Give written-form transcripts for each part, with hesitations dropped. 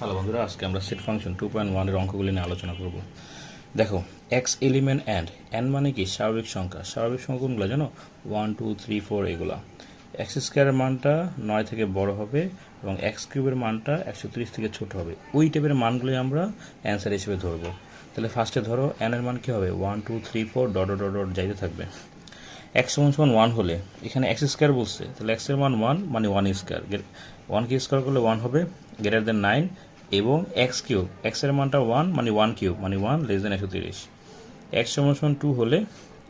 Hello বন্ধুরা, আজকে আমরা সেট ফাংশন 2.1 এর অঙ্কগুলি নিয়ে আলোচনা করব। দেখো, এক্স এলিমেন্ট এন মানে কি স্বাভাবিক সংখ্যা। স্বাভাবিক সংখ্যা কোনগুলো জানো? 1 2 3 4 এগুলা। এক্স স্কোয়ারের মানটা 9 থেকে বড় হবে এবং এক্স কিউবের মানটা 130 থেকে ছোট হবে। ওই টাইপের মানগুলি আমরা অ্যান্সার হিসেবে ধরবো। তাহলে ফার্স্টে ধরো এন এর মান কী হবে? 1 2 3 4 ডট ডট ডট ডট যাইতে থাকবে। এক্স সমান সমান 1 হলে এখানে এক্স স্কোয়ার বলছে, তাহলে এক্সের মান 1 মানে 1 স্কোয়ার। 1কে স্কোয়ার করলে 1 হবে, গ্রেটার দেন 9। এবং এক্স কিউব, এক্সের মানটা 1 মানে 1 কিউব মানে 1 লেস দেন 130। এক্স সমান সমান 2 হলে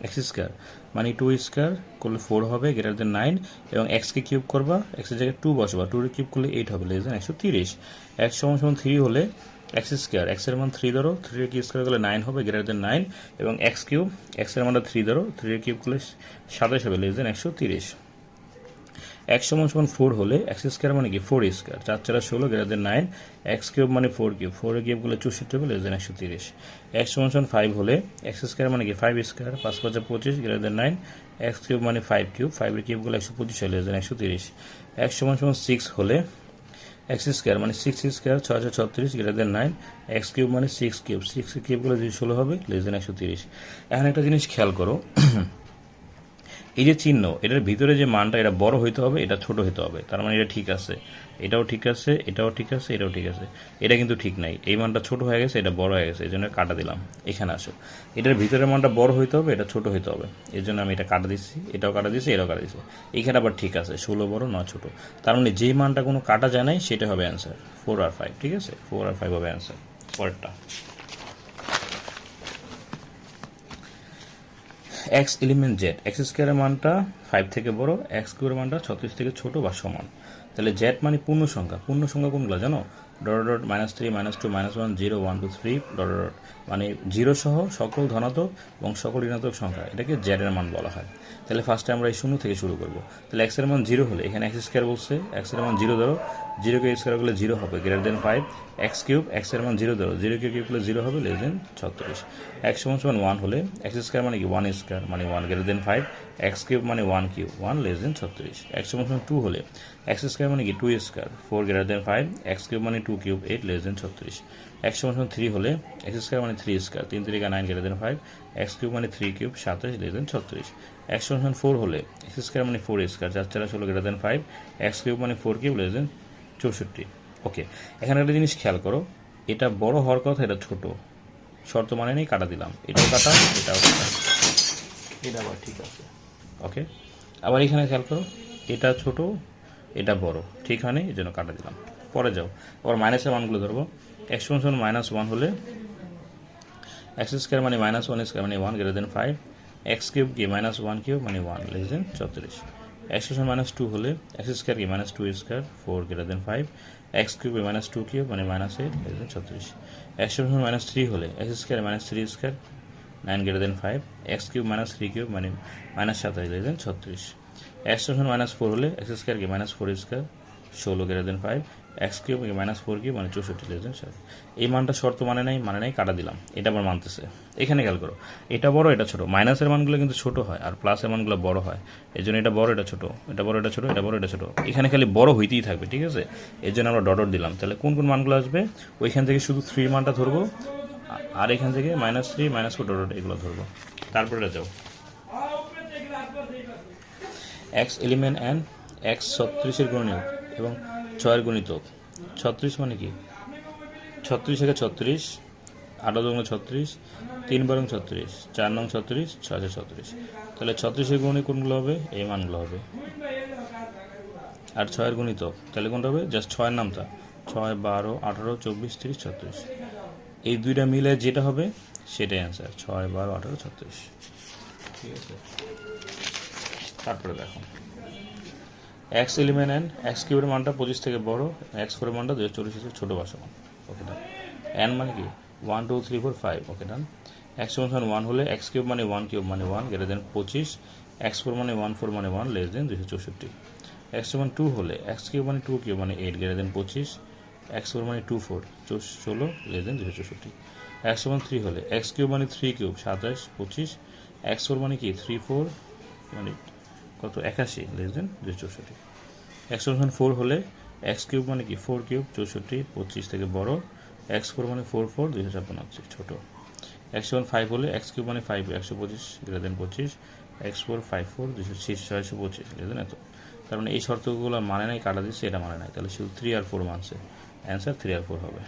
এক্স স্কোয়ার মানে 2 স্কোয়ার করলে 4 হবে, গ্রেটার দেন 9। এবং এক্সকে কিউব করবা, এক্সের জায়গায় 2 বসবা, 2 কিউব করলে 8 হবে, লেস দেন 130। এক্স সমান সমান 3 হলে এক্স স্কোয়ার, এক্সের মান 3 ধরো, 3 কিউব স্কোয়ার করলে 9 হবে, গ্রেটার দেন 9। এবং এক্স কিউব, এক্সের মানটা 3 ধরো, 3 কিউব করলে 27 হবে, লেস দেন 130। এক্স সমান সমান 4 হলে এক্স স্কোয়ার মানে কি 4 square, 4 4 16, greater than 9। X cube মানে 4 কিউব, 4 কিউব করলে 64 হবে, লেস দেন 130। এক্স সমান সমান 5 হলে এক্স স্কোয়ার মানে কি 5 square, 5 5 25, greater than 9। X cube মানে 5 কিউব, 5 কিউব করলে 125 হয়, লেস দেন 130। এক্স সমান সমান 6 হলে এক্স স্কোয়ার মানে 6 square, 6 36, greater than 9। X cube মানে 6 কিউব, 6 কিউব করলে 16 হবে, লেস দেন 130। এখন একটা জিনিস খেয়াল করো, এই যে চিহ্ন, এটার ভিতরে যে মানটা, এটা বড় হইতে হবে, এটা ছোট হইতে হবে। তার মানে এটা ঠিক আছে, এটাও ঠিক আছে, এটাও ঠিক আছে, এটাও ঠিক আছে। এটা কিন্তু ঠিক নাই, এই মানটা ছোট হয়ে গেছে, এটা বড় হয়ে গেছে, এই জন্য কাটা দিলাম। এখানে আসো, এটার ভিতরের মানটা বড় হইতে হবে, এটা ছোট হইতে হবে, এই জন্য আমি এটা কাটা দিচ্ছি, এটাও কাটা দিচ্ছি, এটাও কাটা দিচ্ছি। এইখানে আবার ঠিক আছে, 16 বড় 9 ছোট। তার মানে যেই মানটা কোনো কাটা যায় নাই সেটা হবে অ্যান্সার, 4 আর 5। ঠিক আছে, 4 আর 5 হবে অ্যান্সার। পরেরটা, এক্স এলিমেন্ট জেড, এক্স স্কোয়ারের মানটা 5 থেকে বড়, এক্স কিউবের মানটা 36 থেকে ছোট বা সমান। তাহলে জেড মানে পূর্ণ সংখ্যা। পূর্ণ সংখ্যা কোনগুলো জানো? ডট ডট -3 -2 -1 0 1 2 3 ডট ডট, মানে 0 সহ সকল ধনাত্মক এবং সকল ঋণাত্মক সংখ্যা, এটাকে জেড এর মান বলা হয়। তাহলে ফার্স্টে আমরা এই 0 থেকে শুরু করব। তাহলে এক্স এর মান 0 হলে এখানে এক্স স্কোয়ার বলছে, এক্স এর মান 0 ধরো, 0কে স্কোয়ার করলে 0 হবে, greater than 5। X cube, x এর মান 0 ধরো, 0কে কিউব করলে 0 হবে, লেস দেন 36। এক্স সমান সমান 1 হলে এক্স স্কোয়ার মানে কি 1 স্কোয়ার মানে 1, গ্রেটার দেন 5। এক্স কিউব মানে 1 কিউব, 1 লেস দেন 36। এক্স সমান সমান 2 হলে এক্স স্কোয়ার মানে কি 2 square, 4, greater than 5। X cube মানে 2 কিউব, 8, লেস দেন 36। এক্স সমান সমান 3 হলে এক্স স্কোয়ার মানে 3 square, 3 3 9, greater than 5। X cube মানে 3 কিউব, 27, লেস দেন 36। এক্স সমান সমান 4 হলে এক্স স্কোয়ার মানে 4 square, 4 4 16, greater than 5। X cube মানে 4 কিউব, লেস দেন 64। ওকে, এখানে একটা জিনিস খেয়াল করো, এটা বড় হওয়ার কথা, এটা ছোট, শর্ত মানে নেই, কাটা দিলাম। এটাও কাটা, এটাও কাটা, এটা আবার ঠিক আছে। ওকে, আবার এখানে খেয়াল করো, এটা ছোট, এটা বড়, ঠিক হয়নি, এই জন্য কাটা দিলাম। পরে যাও, আবার মাইনাসের মানগুলো ধরবো। এক্স সমান -1 হলে এক্স স্কোয়ার মানে -1 স্কোয়ার মানে 1, গ্রেটার দেন 5। এক্স কিউব কি -1 কিউব মানে 1, লেস দেন 34। এক্স সমান -2 হলে এক্স স্কোয়ার কি -2 square, 4, greater than 5। X cube -2 cube মানে -8, লেস দেন 36। এক্স সমান -3 হলে x square -3 square, 9, greater than 5। X cube -3 cube মানে -27, লেস দেন 36। এক্স সমান -4 হলে এক্স স্কোয়ার কি -4 square, 16, greater than 5। X cube -4 cube মানে 64, লেস দেন 7। এই মানটা শর্ত মানে নাই, কাটা দিলাম। এটা আবার মানতেছে। এখানে খেয়াল করো, এটা বড়, এটা ছোট। মাইনাসের মানগুলো কিন্তু ছোট হয় আর প্লাসের মানগুলো বড় হয়, এই জন্য এটা বড়, এটা ছোট, এটা বড়, এটা ছোট, এটা বড়, এটা ছোট। এখানে খালি বড় হইতেই থাকবে, ঠিক আছে, এই জন্য আমরা ডট দিলাম। তাহলে কোন কোন মানগুলো আসবে? ওইখান থেকে শুধু 3 মানটা ধরবো, আর এখান থেকে -3 -4 ডট এগুলো ধরবো। তারপরে এটা যাও, এক্স এলিমেন্ট এন, এক্স 36-এর গুণনীয়ক এবং 6-এর গুণিতক। 36 মানে কি 36 থেকে 36, 8 দুগুণ 36, 3 বারং 36, 4 নং 36, 6 36। তাহলে 36-এর গুণে কোনগুলো হবে? এই মানগুলো হবে। আর 6-এর গুণিতক তাহলে কোনটা হবে? জাস্ট 6-এর নামটা, 6 12 18 24 30 36। এই দুইটা মিলে যেটা হবে সেটাই অ্যান্সার, 6 12 18 36। ঠিক আছে, তারপরে দেখো, এক্স এলিমেন্ট এন, এক্স কিউবের মানটা 25 থেকে বড়, এক্স ফোরের মানটা 240 থেকে ছোটো বা সমান। ওকে ডান। এন মানে কি 1 2 3 4 5। ওকে ডান। এক্স সমান 1 হলে এক্স কিউব মানে 1 কিউব মানে 1, গ্রেটার দেন 25। এক্স ফোর মানে 1 4 মানে 1, লেস দেন 264। এক্স সমান 2 হলে এক্স কিউব মানে 2 কিউব মানে 8, গ্রেটার দেন 25। এক্স ফোর মানে 2 4 16, লেস দেন 264। এক্স সমান 3 হলে এক্স কিউব মানে 3 কিউব 27 25। এক্স ফোর মানে কি 3 4 মানে কত 81, লেস দেন 264। এক্স সমান 4 হলে এক্স কিউব মানে কি 4 কিউব 64 25 থেকে বড়, এক্স স্কোয়ার মানে 4 256 হচ্ছে ছোটো, এক্স সমান 5 হলে এক্স কিউব মানে 5 125 greater than 25, x 4 5 4 625 greater than এত। তার মানে এই শর্তগুলো মানে নাই, কাটা দিচ্ছে, এটা মানে নাই, তাহলে শুধু 3 আর 4 মানছে, অ্যান্সার 3 আর 4 হবে।